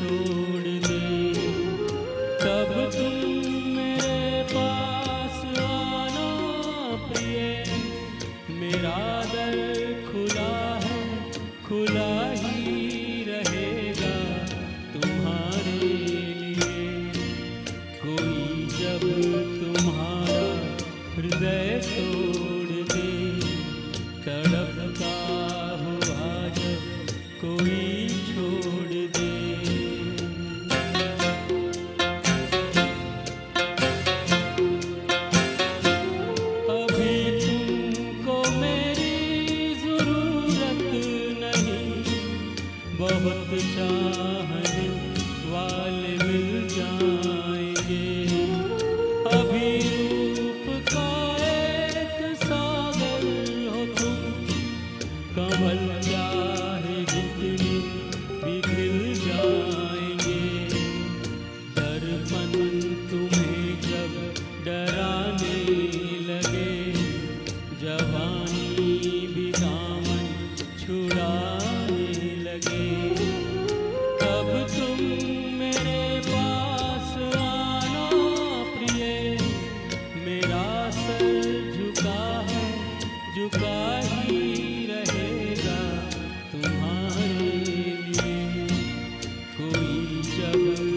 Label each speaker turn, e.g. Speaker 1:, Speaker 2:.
Speaker 1: छोड़ दे, तब तुम मेरे पास आना प्रिय। मेरा दर खुला है, खुला ही रहेगा तुम्हारे लिए। कोई जब तुम्हारा हृदय तोड़ दे, तड़पता हुआ जब कोई छोड़ दे। अभी तुमको मेरी जरूरत नहीं, बहुत चाहने वाले मिल जाएंगे। अभी रूप का एक सागर हो तुम, कमल चाहे जितनी भी खिल जाएंगे। दर्पण तुम्हें जब डराने लगे, जवानी भी दामन छुड़ाने लगे, तब तुम मेरे पास आना प्रिय। मेरा सर झुका है, झुका ही रहेगा तुम्हारे लिए। कोई जब